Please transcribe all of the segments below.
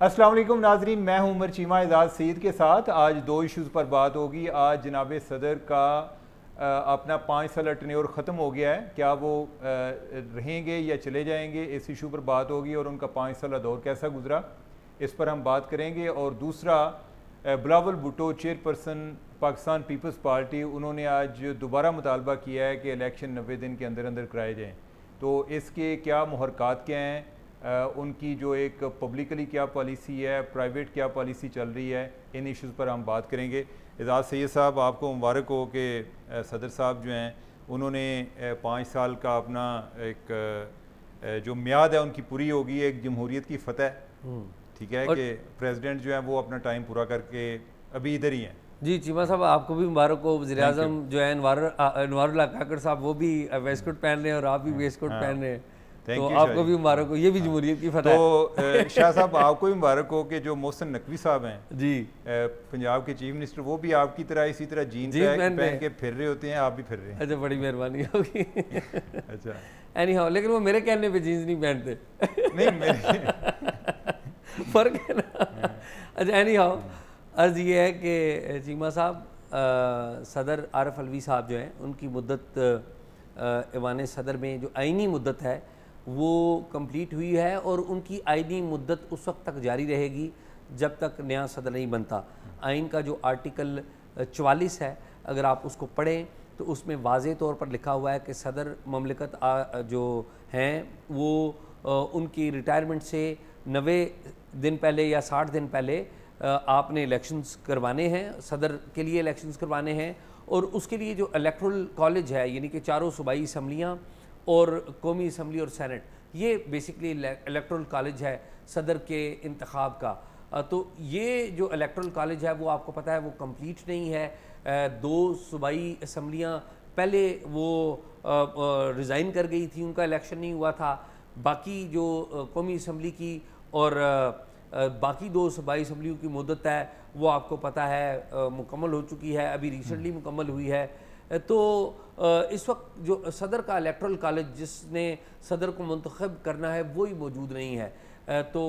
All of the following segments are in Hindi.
अस्सलाम वालेकुम नाजरीन, मैं हूं उमर चीमा एजाज सईद के साथ। आज दो इश्यूज़ पर बात होगी। आज जनाब सदर का अपना 5 साल टेन्योर ख़त्म हो गया है, क्या वो रहेंगे या चले जाएंगे, इस इशू पर बात होगी और उनका 5 साल दौर कैसा गुजरा इस पर हम बात करेंगे। और दूसरा, बिलावल भुट्टो चेयरपर्सन पाकिस्तान पीपल्स पार्टी, उन्होंने आज दोबारा मुतालबा किया है कि इलेक्शन 90 दिन के अंदर अंदर कराए जाएँ। तो इसके क्या मुहरकात क्या हैं, उनकी जो एक पब्लिकली क्या पॉलिसी है, प्राइवेट क्या पॉलिसी चल रही है, इन इश्यूज़ पर हम बात करेंगे। एजाज सैयद साहब, आपको मुबारक हो कि सदर साहब जो हैं उन्होंने 5 साल का अपना एक जो मियाद है उनकी पूरी होगी, एक जमहूरियत की फतह, ठीक है, कि प्रेसिडेंट जो है वो अपना टाइम पूरा करके अभी इधर ही हैं। जी चीमा साहब, आपको भी मुबारक हो। वज़ीर आज़म जो है अनवारुल्लाह काकड़ साहब, वो भी वेस्ट कोट पहन रहे हैं और आप भी वेस्ट कोट पहन रहे हैं, तो आपको भी मुबारक हो। ये भी जमहूरियत की फतह है। तो शाह साहब, आपको भी मुबारक हो कि जो मोहसिन नकवी साहब हैं जी, पंजाब के चीफ मिनिस्टर, वो भी आपकी तरह इसी तरह जीन्स पहन के फिर रहे होते हैं, आप भी फिर रहे हैं। अच्छा, बड़ी मेहरबानी होगी। अच्छा, एनी हाउ, लेकिन वो मेरे कहने पे जीन्स नहीं पहनते। नहीं, मेरे फर्क है ना। अच्छा, एनी हाउ, अर्ज़ ये है कि चीमा साहब, सदर आरिफ अलवी साहब जो हैं उनकी मुद्दत ऐवान सदर में जो आइनी मुद्दत है वो कंप्लीट हुई है और उनकी आइनी मुद्दत उस वक्त तक जारी रहेगी जब तक नया सदर नहीं बनता। आइन का जो आर्टिकल 44 है, अगर आप उसको पढ़ें तो उसमें वाज़े तौर पर लिखा हुआ है कि सदर ममलिकत जो हैं वो उनकी रिटायरमेंट से 90 दिन पहले या 60 दिन पहले आपने इलेक्शंस करवाने हैं, सदर के लिए इलेक्शंस करवाने हैं। और उसके लिए जो इलेक्टोरल कॉलेज है, यानी कि चारों सूबाई असम्बलियाँ और कौमी असम्बली और सेनेट, ये बेसिकली इलेक्टोरल कॉलेज है सदर के इंतखाब का। तो ये जो इलेक्टोरल कॉलेज है वो आपको पता है वो कंप्लीट नहीं है। 2 सूबाई असम्बलियाँ पहले वो रिज़ाइन कर गई थी, उनका इलेक्शन नहीं हुआ था। बाकी जो कौमी असम्बली की और बाकी 2 सूबाई असम्बलियों की मुद्दत है वो आपको पता है मुकम्मल हो चुकी है, अभी रिसेंटली मुकम्मल हुई है। तो इस वक्त जो सदर का इलेक्टोरल कॉलेज जिसने सदर को मुंतखब करना है वही मौजूद नहीं है। तो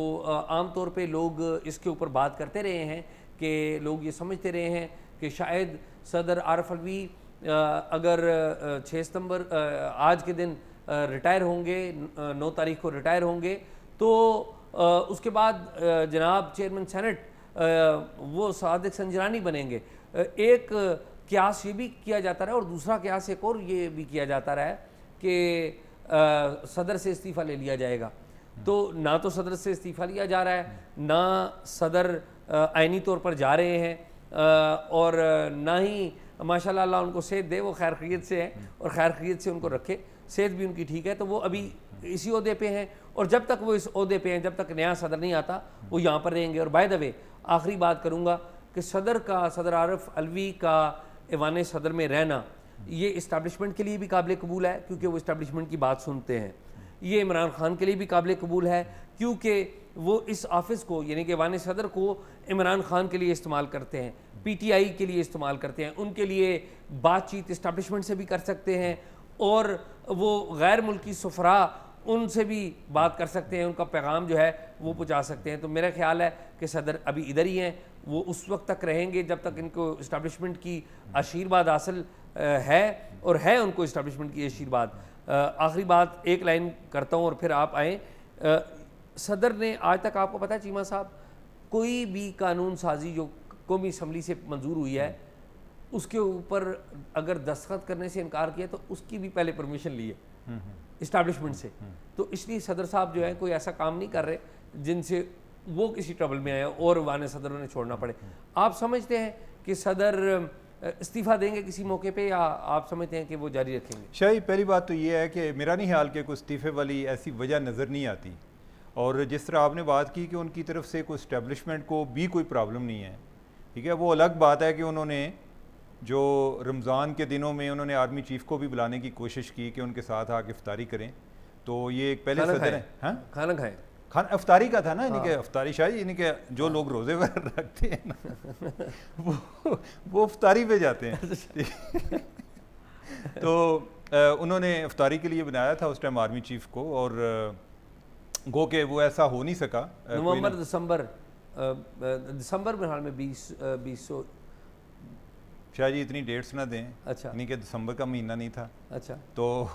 आम तौर पे लोग इसके ऊपर बात करते रहे हैं कि लोग ये समझते रहे हैं कि शायद सदर आरिफ अलवी अगर 6 सितंबर आज के दिन रिटायर होंगे, 9 तारीख को रिटायर होंगे, तो उसके बाद जनाब चेयरमैन सेनेट वो सादिक संजरानी बनेंगे। एक क्यास ये भी किया जाता रहा और दूसरा क्यास एक और ये भी किया जाता रहा है कि सदर से इस्तीफ़ा ले लिया जाएगा। तो ना तो सदर से इस्तीफ़ा लिया जा रहा है, ना सदर आइनी तौर पर जा रहे हैं और ना ही माशाल्लाह अल्लाह उनको सेहत दे, वो खैर खैरियत से हैं और खैर खैरियत से उनको रखे, सेहत भी उनकी ठीक है, तो वो अभी इसी ओहदे पे हैं। और जब तक वो इस ओहदे पे हैं, जब तक नया सदर नहीं आता, वो यहाँ पर रहेंगे। और बाय द वे आखिरी बात करूँगा कि सदर आरिफ अलवी का ऐवान सदर में रहना ये इस्टेब्लिशमेंट के लिए भी काबिल कबूल है क्योंकि वो इस्टेब्लिशमेंट की बात सुनते हैं। ये इमरान खान के लिए भी काबिल कबूल है क्योंकि वो इस ऑफिस को, यानी कि ऐवान सदर को इमरान खान के लिए इस्तेमाल करते हैं, PTI के लिए इस्तेमाल करते हैं, उनके लिए बातचीत इस्टेब्लिशमेंट से भी कर सकते हैं और वो गैर मुल्की सफरा उनसे भी बात कर सकते हैं, उनका पैगाम जो है वो पहुँचा सकते हैं। तो मेरा ख्याल है कि सदर अभी इधर ही हैं, वो उस वक्त तक रहेंगे जब तक इनको इस्टेब्लिशमेंट की आशीर्वाद हासिल है और है उनको इस्टेब्लिशमेंट की आशीर्वाद। आखिरी बात एक लाइन करता हूँ और फिर आप आएँ। सदर ने आज तक, आपको पता है चीमा साहब, कोई भी कानून साजी जो कौमी असम्बली से मंजूर हुई है उसके ऊपर अगर दस्तखत करने से इनकार किया तो उसकी भी पहले परमिशन ली है इस्टेब्लिशमेंट से। तो इसलिए सदर साहब जो है कोई ऐसा काम नहीं कर रहे जिनसे वो किसी ट्रबल में आए और वाने सदर उन्हें छोड़ना पड़े। आप समझते हैं कि सदर इस्तीफ़ा देंगे किसी मौके पे या आप समझते हैं कि वो जारी रखेंगे? शायद पहली बात तो ये है कि मेरा नहीं ख्याल कि कोई इस्तीफ़े वाली ऐसी वजह नज़र नहीं आती। और जिस तरह आपने बात की कि उनकी तरफ से कोई इस्टेब्लिशमेंट को भी कोई प्रॉब्लम नहीं है, ठीक है, वो अलग बात है कि उन्होंने जो रमज़ान के दिनों में उन्होंने आर्मी चीफ को भी बुलाने की कोशिश की कि उनके साथ आके इफ्तारी करें। तो ये एक पहले सदर है, हाँ, खाना खाएं, खाना इफ्तारी का था ना, यानी कि इफ्तारी शायद यानी कि जो लोग रोज़े वगैरह रखते हैं ना वो इफ्तारी पे जाते हैं। तो उन्होंने इफ्तारी के लिए बनाया था उस टाइम आर्मी चीफ को, और गो के वो ऐसा हो नहीं सका। नवंबर दिसंबर में हाल में 20 शायद जी इतनी डेट्स ना दें। अच्छा, नहीं कि दिसंबर का महीना नहीं था। अच्छा, तो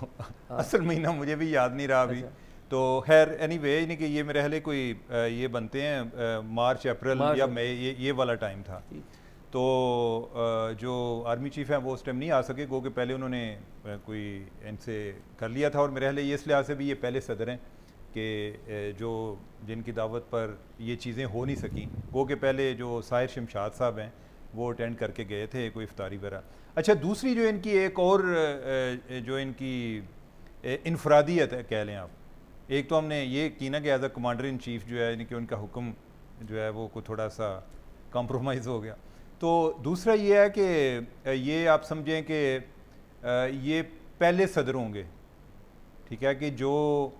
असल महीना मुझे भी याद नहीं रहा अभी। अच्छा। तो खैर एनीवे नहीं कि ये मेरे ख्याल कोई ये बनते हैं मार्च अप्रैल या मई, ये वाला टाइम था। तो जो आर्मी चीफ हैं वो उस टाइम नहीं आ सके, गो के पहले उन्होंने कोई इनसे कर लिया था। और मेरे ख्याल ये इस लिहाज से भी ये पहले सदर हैं कि जो जिनकी दावत पर ये चीज़ें हो नहीं सकी। गो के पहले जो साहिर शमशाद साहब हैं वो अटेंड करके गए थे कोई इफ्तारी वगैरह। अच्छा, दूसरी जो इनकी एक और जो इनकी इनफरादियत है कह लें आप, एक तो हमने ये की ना कि as a commander in chief जो है इनके उनका हुक्म जो है वो थोड़ा सा कॉम्प्रोमाइज़ हो गया। तो दूसरा ये है कि ये आप समझें कि ये पहले सदर होंगे, ठीक है, कि जो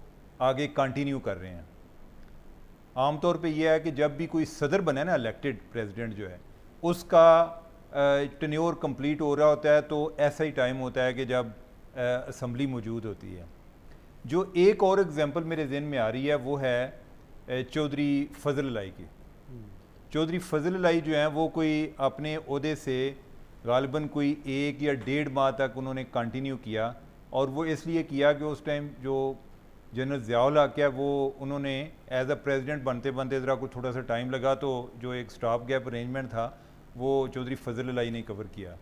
आगे कंटिन्यू कर रहे हैं। आमतौर पे ये है कि जब भी कोई सदर बने ना, इलेक्टेड प्रेसिडेंट जो है, उसका टेन्योर कंप्लीट हो रहा होता है, तो ऐसा ही टाइम होता है कि जब असम्बली मौजूद होती है। जो एक और एग्जांपल मेरे जहन में आ रही है वो है चौधरी फजल अलाई की। चौधरी फजल अलाई जो हैं वो कोई अपने ओहदे से गालिबन कोई 1 या 1.5 माह तक उन्होंने कंटिन्यू किया, और वो इसलिए किया कि उस टाइम जो जनरल ज़ियाउल हक है वो उन्होंने एज अ प्रेसिडेंट बनते बनते ज़रा को थोड़ा सा टाइम लगा, तो जो एक स्टॉप गैप अरेंजमेंट था वो चौधरी फजल अलाई ने कवर किया।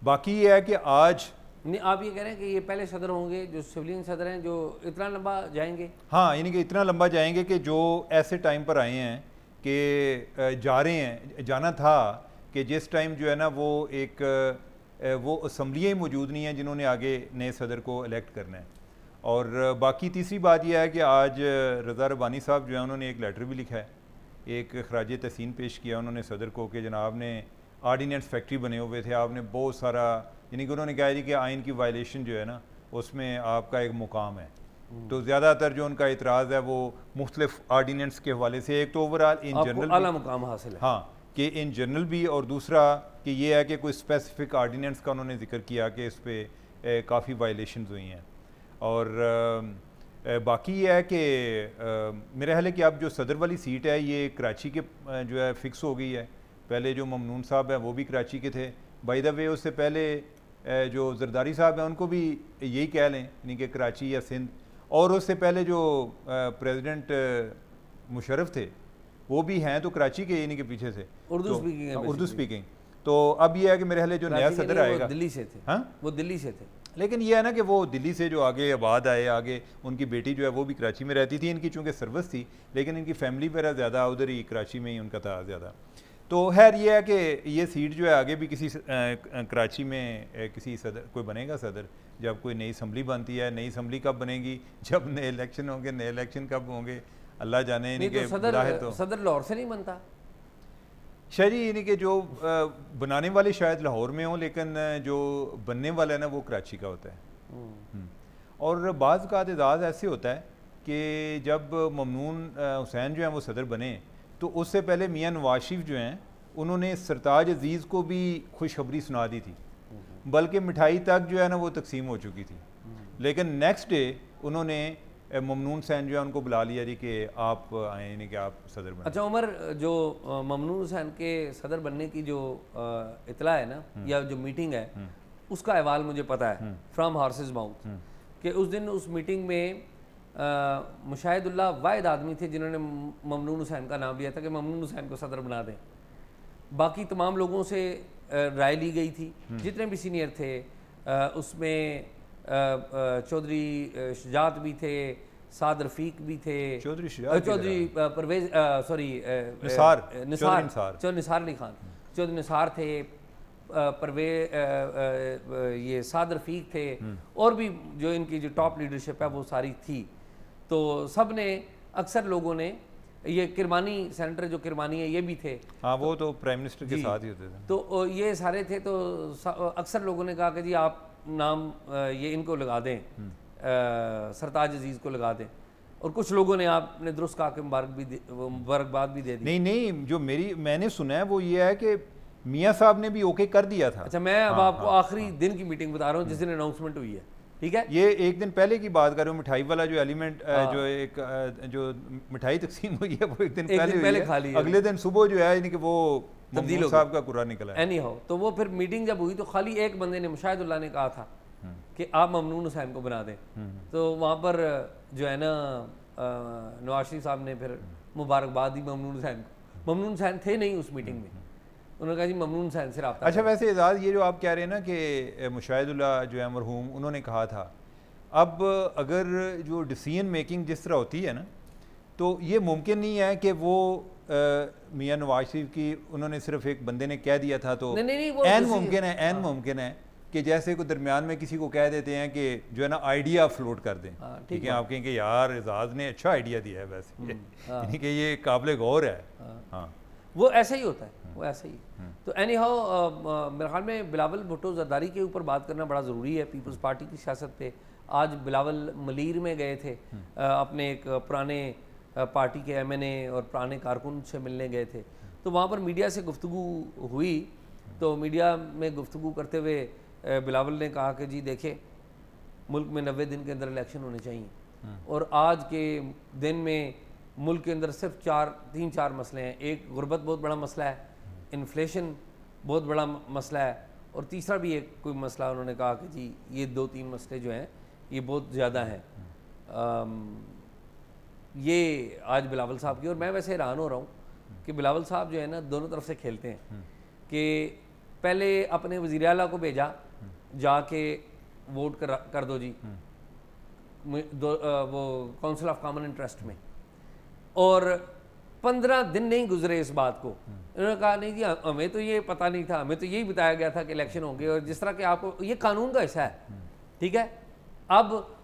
बाकी ये है कि आज नहीं, आप ये कह रहे हैं कि ये पहले सदर होंगे जो सिविलियन सदर हैं जो इतना लंबा जाएंगे? हाँ, यानी कि इतना लंबा जाएंगे कि जो ऐसे टाइम पर आए हैं कि जा रहे हैं, जाना था कि जिस टाइम जो है ना वो एक वो असम्बलियाँ ही मौजूद नहीं हैं जिन्होंने आगे नए सदर को इलेक्ट करना है। और बाकी तीसरी बात यह है कि आज रज़ा रब्बानी साहब जो है उन्होंने एक लेटर भी लिखा है, एक खराज तहसीन पेश किया उन्होंने सदर को कि जनाब ने आर्डीनेंस फैक्ट्री बने हुए थे, आपने बहुत सारा, यानी कि उन्होंने कहा जी कि आइन की वायलेशन जो है ना उसमें आपका एक मुकाम है। तो ज़्यादातर जो उनका इतराज़ है वो मुख्तलिफ आर्डीनेंस के हवाले से, एक तो ओवरऑल इन जनरल आला मुकाम हासिल है, हाँ, कि इन जनरल भी, और दूसरा कि ये है कि कोई स्पेसिफिक आर्डीनेंस का उन्होंने जिक्र किया कि इस पर काफ़ी वायलेशन हुई हैं। और बाकी ये है कि मेरा ख्याल है कि अब जो सदर वाली सीट है ये कराची के जो है फ़िक्स हो गई है। पहले जो ममनून साहब हैं वो भी कराची के थे, बाय द वे उससे पहले जो जरदारी साहब हैं उनको भी यही कह लें, यानी कि कराची या सिंध, और उससे पहले जो प्रेसिडेंट मुशर्रफ थे वो भी हैं तो कराची के, यानी कि पीछे से उर्दू स्पीकिंग। तो अब ये है कि मेरे ख्याल जो नया सदर आएगा, दिल्ली से थे। हाँ, वो दिल्ली से थे, लेकिन ये है ना कि वो दिल्ली से जो आगे आबाद आए, आगे उनकी बेटी जो है वो भी कराची में रहती थी, इनकी चूँकि सर्विस थी, लेकिन इनकी फैमिली वगैरह ज़्यादा उधर ही कराची में ही उनका था ज़्यादा। तो खैर ये है कि ये सीट जो है आगे भी किसी कराची में किसी सदर कोई बनेगा सदर, जब कोई नई असम्बली बनती है। नई असम्बली कब बनेगी, जब नए इलेक्शन होंगे, नए इलेक्शन कब होंगे अल्लाह जाने। नहीं तो सदर लाहौर से नहीं बनता शायद, यानी कि जो बनाने वाले शायद लाहौर में हो, लेकिन जो बनने वाला है ना वो कराची का होता है। और बाज़ का एजाज़ ऐसे होता है कि जब ममनून हुसैन जो हैं वो सदर बने तो उससे पहले मियाँ नवाज शरीफ जो हैं उन्होंने सरताज अजीज़ को भी खुशखबरी सुना दी थी, बल्कि मिठाई तक जो है ना वो तकसीम हो चुकी थी। लेकिन नेक्स्ट डे उन्होंने ममनून हुसैन जो है उनको बुला लिया जी कि आप आए, यानी कि आप सदर बने। अच्छा उमर, जो ममनून हुसैन के सदर बनने की जो इतला है ना या जो मीटिंग है उसका अहवाल मुझे पता है फ्रॉम हॉर्सेस माउथ, कि उस दिन उस मीटिंग में मुशाहिदुल्लाह वाहिद आदमी थे जिन्होंने ममनून हुसैन का नाम लिया था कि ममनून हुसैन को सदर बना दें। बाकी तमाम लोगों से राय ली गई थी, जितने भी सीनियर थे, उसमें चौधरी शुजात भी थे, साद रफ़ीक भी थे, चौधरी परवेज सॉरी निसार अली खान, चौधरी निसार थे, ये साद रफ़ीक थे, और भी जो इनकी जो टॉप लीडरशिप है वो सारी थी। तो सब ने, अक्सर लोगों ने, ये किरमानी सेनेटर जो किरमानी है ये भी थे, हाँ वो तो प्राइम मिनिस्टर के साथ ही होते थे, तो ये सारे थे। तो अक्सर लोगों ने कहा कि जी आप नाम ये इनको लगा दें, सरताज अजीज़ को लगा दें, और कुछ लोगों ने आपने दुरुस्त कहा कि मुबारकबाद भी दे दी। नहीं, जो मैंने सुना है वो ये है कि मियाँ साहब ने भी ओके कर दिया था। अच्छा, मैं अब आपको आखिरी दिन की मीटिंग बता रहा हूँ जिस दिन अनाउंसमेंट हुई है। ठीक है। ये एक दिन पहले की बात करूँ, मिठाई वाला जो एलिमेंट जो एक जो मिठाई तकसीम हुई है वो एक दिन पहले खा ली, अगले दिन सुबह जो है यानी कि वो तब्दील साहब का कुरा निकला है। एनी हाउ, तो वो फिर मीटिंग जब हुई तो खाली एक बंदे ने, मुशाहिदुल्लाह ने कहा था कि आप ममनून हुसैन को बना दें, तो वहाँ पर जो है ना नवाज शरीफ साहब ने फिर मुबारकबाद दी ममनून हुसैन को। ममनून हुसैन थे नहीं उस मीटिंग में, उन्होंने कहा जी ममनून हुसैन से रब्ता। अच्छा, वैसे एजाज ये जो आप कह रहे हैं ना कि मुशाहिदुल्लाह जो है मरहूम, उन्होंने कहा था, अब अगर जो डिसीजन मेकिंग जिस तरह होती है ना, तो ये मुमकिन नहीं है कि वो मियाँ नवाज शरीफ की उन्होंने सिर्फ एक बंदे ने कह दिया था तो ऐन मुमकिन है कि जैसे को दरमियान में किसी को कह देते हैं कि जो है ना आइडिया फ्लोट कर दें, ठीक है, आप कहेंगे यार एजाज ने अच्छा आइडिया दिया है वैसे, यानी कि ये काबिल गौर है। हाँ, वो ऐसा ही होता है, वो ऐसा ही। तो एनी हाउ मेरे ख्याल में बिलावल भुट्टो जरदारी के ऊपर बात करना बड़ा ज़रूरी है पीपल्स पार्टी की सियासत पे। आज बिलावल मलीर में गए थे, अपने एक पुराने पार्टी के MNA और पुराने कारकुन से मिलने गए थे, तो वहाँ पर मीडिया से गुफ्तगू हुई, तो मीडिया में गुफ्तगू करते हुए बिलावल ने कहा कि जी देखें, मुल्क में 90 दिन के अंदर इलेक्शन होने चाहिए, और आज के दिन में मुल्क के अंदर सिर्फ 3-4 मसले हैं। एक गुर्बत बहुत बड़ा मसला है, इन्फ्लेशन बहुत बड़ा मसला है, और तीसरा भी एक कोई मसला, उन्होंने कहा कि जी ये 2-3 मसले जो हैं ये बहुत ज़्यादा हैं। ये आज बिलावल साहब की, और मैं वैसे हैरान हो रहा हूँ कि बिलावल साहब जो है ना दोनों तरफ से खेलते हैं कि पहले अपने वज़ीर आला को भेजा जाके वोट कर दो जी वो काउंसिल ऑफ कॉमन इंटरेस्ट में, और 15 दिन नहीं गुजरे इस बात को, उन्होंने कहा नहीं जी हमें तो ये पता नहीं था, हमें तो यही बताया गया था कि इलेक्शन होंगे, और जिस तरह के आपको ये कानून का हिस्सा है, ठीक है। अब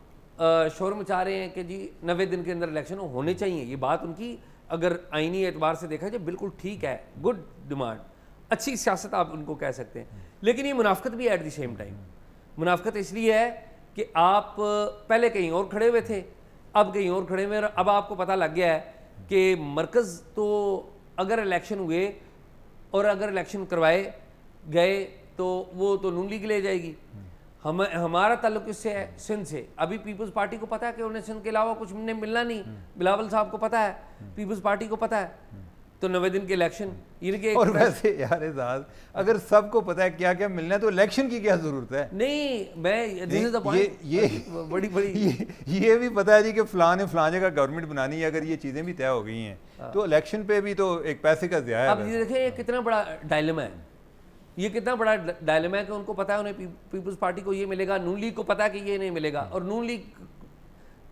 शोर मचा रहे हैं कि जी 90 दिन के अंदर इलेक्शन होने चाहिए। ये बात उनकी अगर आईनी एतबार से देखा जाए बिल्कुल ठीक है, गुड डिमांड, अच्छी सियासत आप उनको कह सकते हैं, लेकिन ये मुनाफिकत भी एट द सेम टाइम। मुनाफिकत इसलिए है कि आप पहले कहीं और खड़े हुए थे, अब कहीं और खड़े हुए, अब आपको पता लग गया है कि मरकज़ तो अगर इलेक्शन हुए और अगर इलेक्शन करवाए गए तो वो तो नून लीग ले जाएगी। हमारा ताल्लुक इससे है सिंध से। अभी पीपल्स पार्टी को पता है कि उन्हें सिंध के अलावा कुछ मिलना नहीं, बिलावल साहब को पता है, पीपल्स पार्टी को पता है, तो 90 दिन के इलेक्शन इनके। और वैसे यार एजाज, अगर सबको पता है क्या क्या मिलना है तो इलेक्शन की क्या जरूरत है? नहीं, मैं दिस इज द पॉइंट, ये बड़ी ये भी पता है जी कि फलां ने फलां जगह गवर्नमेंट बनानी है, अगर ये चीजें भी तय हो गई हैं तो इलेक्शन पे भी तो एक पैसे का ज़िया है। अब ये देखें ये कितना बड़ा डायलेमा है, ये कितना बड़ा डायलेमा है कि उनको पता है उन्हें पीपल्स पार्टी को ये मिलेगा, नून लीग को पता है कि ये नहीं मिलेगा, और नून लीग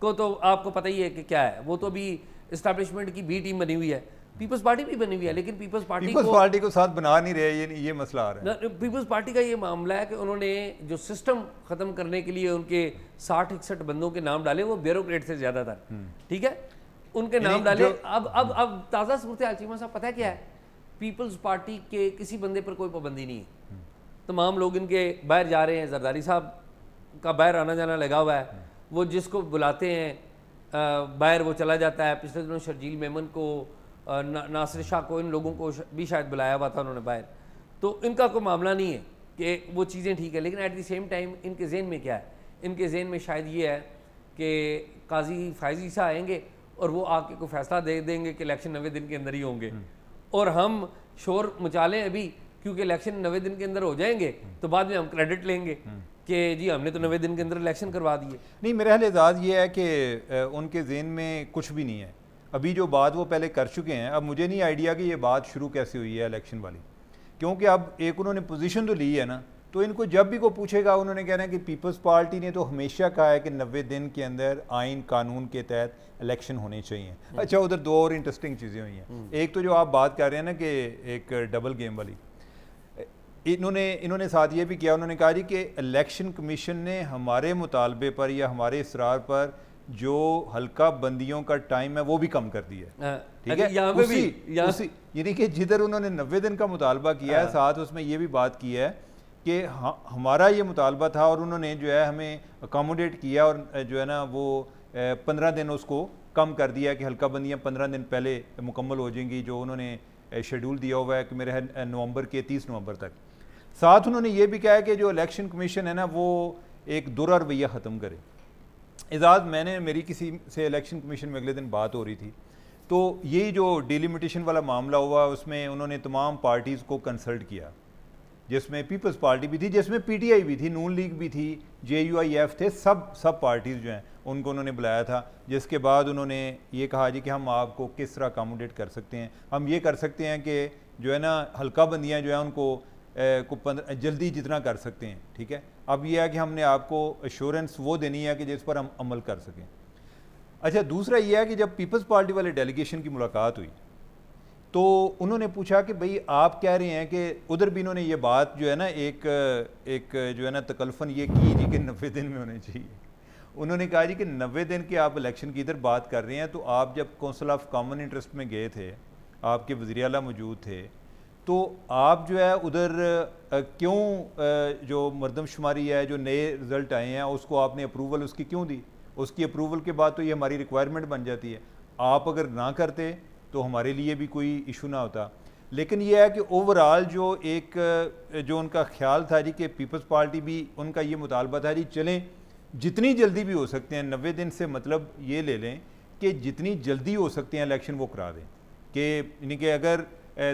को तो आपको पता ही है कि क्या है, वो तो अभी इस्टेब्लिशमेंट की बी टीम बनी हुई है, पीपल्स पार्टी भी बनी हुई है, लेकिन पीपल्स पार्टी को साथ बना नहीं रहे, ये मसला आ रहा है। पीपल्स पार्टी का ये मामला है कि उन्होंने जो सिस्टम खत्म करने के लिए उनके 60-61 बंदों के नाम डाले, वो ब्यूरोक्रेट से ज्यादा था, ठीक है, उनके नाम डाले। अब ताज़ा सूरत हाल चीमा साहब पता है क्या है, पीपल्स पार्टी के किसी बंदे पर कोई पाबंदी नहीं है, तमाम लोग इनके बाहर जा रहे हैं, जरदारी साहब का बाहर आना जाना लगा हुआ है, वो जिसको बुलाते हैं बाहर वो चला जाता है। पिछले दिनों शर्जील मेमन को, नासिर शाह को, इन लोगों को भी शायद बुलाया हुआ था उन्होंने बाहर, तो इनका कोई मामला नहीं है कि वो चीज़ें ठीक है, लेकिन एट द सेम टाइम इनके जहन में क्या है, इनके जहन में शायद ये है कि काजी फायजी साहब आएंगे और वो आके कोई फैसला दे देंगे कि इलेक्शन 90 दिन के अंदर ही होंगे, और हम शोर मचा लें अभी क्योंकि इलेक्शन 90 दिन के अंदर हो जाएंगे तो बाद में हम क्रेडिट लेंगे कि जी हमने तो 90 दिन के अंदर इलेक्शन करवा दिए। नहीं, मेरा एजाज़ ये है कि उनके जहन में कुछ भी नहीं है, अभी जो बात वो पहले कर चुके हैं। अब मुझे नहीं आइडिया कि ये बात शुरू कैसे हुई है इलेक्शन वाली, क्योंकि अब एक उन्होंने पोजीशन तो ली है ना, तो इनको जब भी को पूछेगा उन्होंने कहना है कि पीपल्स पार्टी ने तो हमेशा कहा है कि 90 दिन के अंदर आइन कानून के तहत इलेक्शन होने चाहिए। अच्छा, उधर दो और इंटरेस्टिंग चीज़ें हुई हैं। एक तो जो आप बात कर रहे हैं ना कि एक डबल गेम वाली, इन्होंने साथ ये भी किया, उन्होंने कहा जी कि इलेक्शन कमीशन ने हमारे मुतालबे पर या हमारे इसरार पर जो हल्का बंदियों का टाइम है वो भी कम कर दिया है, ठीक है, यानी कि जिधर उन्होंने 90 दिन का मुतालबा किया है, साथ उसमें ये भी बात की है कि हमारा ये मुतालबा था और उन्होंने जो है हमें अकोमोडेट किया और जो है ना वो 15 दिन उसको कम कर दिया कि हल्का बंदियाँ 15 दिन पहले मुकम्मल हो जाएंगी, जो उन्होंने शेड्यूल दिया हुआ है कि मेरे नवंबर के 30 नवंबर तक। साथ उन्होंने ये भी कहा है कि जो इलेक्शन कमीशन है ना वो एक दुरा रवैया ख़त्म करे। एजाज़, मैंने मेरी किसी से इलेक्शन कमीशन में अगले दिन बात हो रही थी, तो यही जो डिलिमिटेशन वाला मामला हुआ उसमें उन्होंने तमाम पार्टीज़ को कंसल्ट किया, जिसमें पीपल्स पार्टी भी थी, जिसमें पीटीआई भी थी, नून लीग भी थी, जेयूआईएफ थे, सब पार्टीज़ जो हैं उनको उन्होंने बुलाया था। जिसके बाद उन्होंने ये कहा जी कि हम आपको किस तरह अकोमोडेट कर सकते हैं, हम ये कर सकते हैं कि जो है ना हल्का बंदियाँ जो है उनको जल्दी जितना कर सकते हैं, ठीक है। अब यह है कि हमने आपको एश्योरेंस वो देनी है कि जिस पर हम अमल कर सकें। अच्छा, दूसरा यह है कि जब पीपल्स पार्टी वाले डेलीगेशन की मुलाकात हुई तो उन्होंने पूछा कि भाई आप कह रहे हैं कि उधर भी इन्होंने ये बात जो है ना एक जो है ना तकल्फन ये की जी कि 90 दिन में होने चाहिए। उन्होंने कहा जी कि 90 दिन के आप इलेक्शन की इधर बात कर रहे हैं, तो आप जब कौंसिल ऑफ कॉमन इंटरेस्ट में गए थे, आपके वज़ीर आला मौजूद थे, तो आप जो है उधर क्यों जो मरदमशुमारी है, जो नए रिज़ल्ट आए हैं, उसको आपने अप्रूवल उसकी क्यों दी? उसकी अप्रूवल के बाद तो ये हमारी रिक्वायरमेंट बन जाती है। आप अगर ना करते तो हमारे लिए भी कोई इशू ना होता। लेकिन यह है कि ओवरऑल जो उनका ख्याल था जी कि पीपल्स पार्टी भी उनका ये मुतालबा था जी चलें जितनी जल्दी भी हो सकते हैं, 90 दिन से मतलब ये ले लें कि जितनी जल्दी हो सकते हैं इलेक्शन वो करा दें। कि यानी कि अगर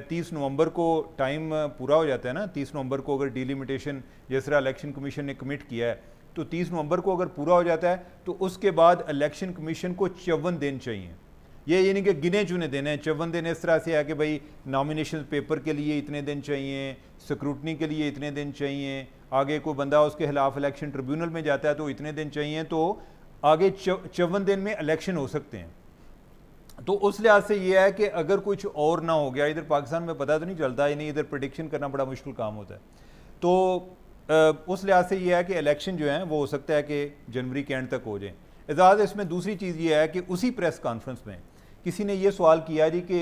30 नवंबर को टाइम पूरा हो जाता है ना, 30 नवंबर को अगर डिलिमिटेशन जिस तरह इलेक्शन कमीशन ने कमिट किया है, तो 30 नवंबर को अगर पूरा हो जाता है तो उसके बाद इलेक्शन कमीशन को 54 दिन चाहिए। ये यानी कि गिने चुने दिन हैं। 54 दिन इस तरह से है कि भाई नॉमिनेशन पेपर के लिए इतने दिन चाहिए, स्क्रूटनी के लिए इतने दिन चाहिए, आगे कोई बंदा उसके खिलाफ इलेक्शन ट्रिब्यूनल में जाता है तो इतने दिन चाहिए, तो आगे 54 दिन में इलेक्शन हो सकते हैं। तो उस लिहाज से ये है कि अगर कुछ और ना हो गया, इधर पाकिस्तान में पता तो नहीं चलता ही नहीं, इधर प्रेडिक्शन करना बड़ा मुश्किल काम होता है, तो उस लिहाज से ये है कि इलेक्शन जो है वो हो सकता है कि जनवरी के एंड तक हो जाए। एजाज़, इसमें दूसरी चीज़ ये है कि उसी प्रेस कॉन्फ्रेंस में किसी ने ये सवाल किया जी कि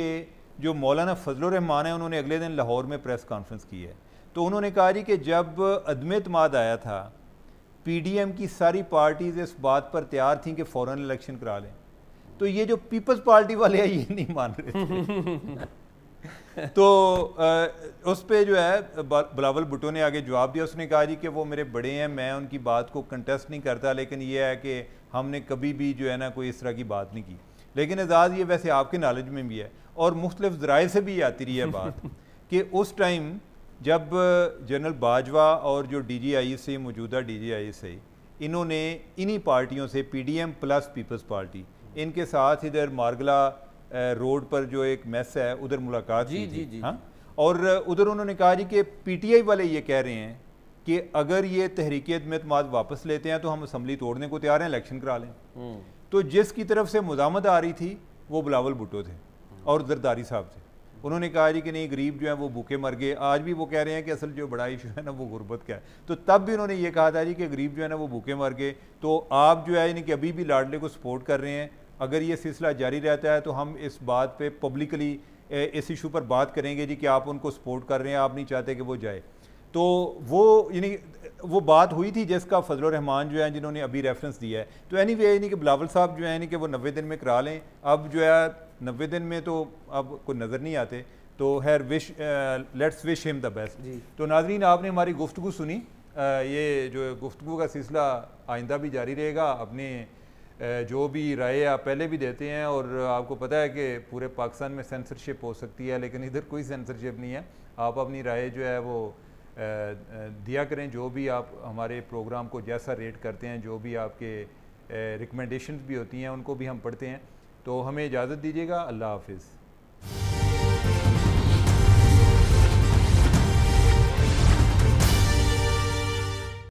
जो मौलाना फजलुर रहमान है उन्होंने अगले दिन लाहौर में प्रेस कॉन्फ्रेंस की है, तो उन्होंने कहा जी कि जब अदम एतमाद आया था, पीडीएम की सारी पार्टीज इस बात पर तैयार थीं कि फ़ौरन इलेक्शन करा लें, तो ये जो पीपल्स पार्टी वाले हैं ये नहीं मान रहे थे। तो उस पर जो है बिलावल भुट्टो ने आगे जवाब दिया, उसने कहा जी कि वो मेरे बड़े हैं, मैं उनकी बात को कंटेस्ट नहीं करता, लेकिन ये है कि हमने कभी भी जो है ना कोई इस तरह की बात नहीं की। लेकिन एजाज़, ये वैसे आपके नॉलेज में भी है और मुख्तलिफ ज़राए से भी आती रही है बात कि उस टाइम जब जनरल बाजवा और जो DGI से मौजूदा DGI से इन्होंने इन्हीं पार्टियों से PDM प्लस पीपल्स पार्टी इनके साथ इधर मारगला रोड पर जो एक मेस है उधर मुलाकात की थी। हाँ, और उधर उन्होंने कहा जी कि PTI वाले ये कह रहे हैं कि अगर ये तहरीक अदम एतमाद वापस लेते हैं तो हम असम्बली तोड़ने को तैयार हैं, इलेक्शन करा लें। तो जिसकी तरफ से मुजामत आ रही थी वो बिलावल भुट्टो थे और जरदारी साहब थे। उन्होंने कहा जी कि नहीं, गरीब जो है वो भूखे मर गए। आज भी वो कह रहे हैं कि असल जो बड़ा इशू है ना वो गुर्बत का है, तो तब भी उन्होंने ये कहा था जी कि गरीब जो है ना वो भूखे मर गए। तो आप जो है यानी कि अभी भी लाडले को सपोर्ट कर रहे हैं, अगर ये सिलसिला जारी रहता है तो हम इस बात पे पब्लिकली इस इशू पर बात करेंगे जी कि आप उनको सपोर्ट कर रहे हैं, आप नहीं चाहते कि वो जाए। तो वो यानी वो बात हुई थी जिसका फजलुर रहमान जो है जिन्होंने अभी रेफरेंस दिया है। तो एनीवे यानी कि बिलावल साहब जो है यानी कि वो 90 दिन में करा लें। अब जो है 90 दिन में तो अब कोई नज़र नहीं आते, तो खैर let's wish him the best. तो नाजरीन, आपने हमारी गुफ्तगू सुनी, ये जो गुफ्तगू का सिलसिला आइंदा भी जारी रहेगा। अपने जो भी राय आप पहले भी देते हैं और आपको पता है कि पूरे पाकिस्तान में सेंसरशिप हो सकती है, लेकिन इधर कोई सेंसरशिप नहीं है। आप अपनी राय जो है वो दिया करें, जो भी आप हमारे प्रोग्राम को जैसा रेट करते हैं, जो भी आपके रिकमेंडेशंस भी होती हैं उनको भी हम पढ़ते हैं। तो हमें इजाज़त दीजिएगा, अल्लाह हाफिज़।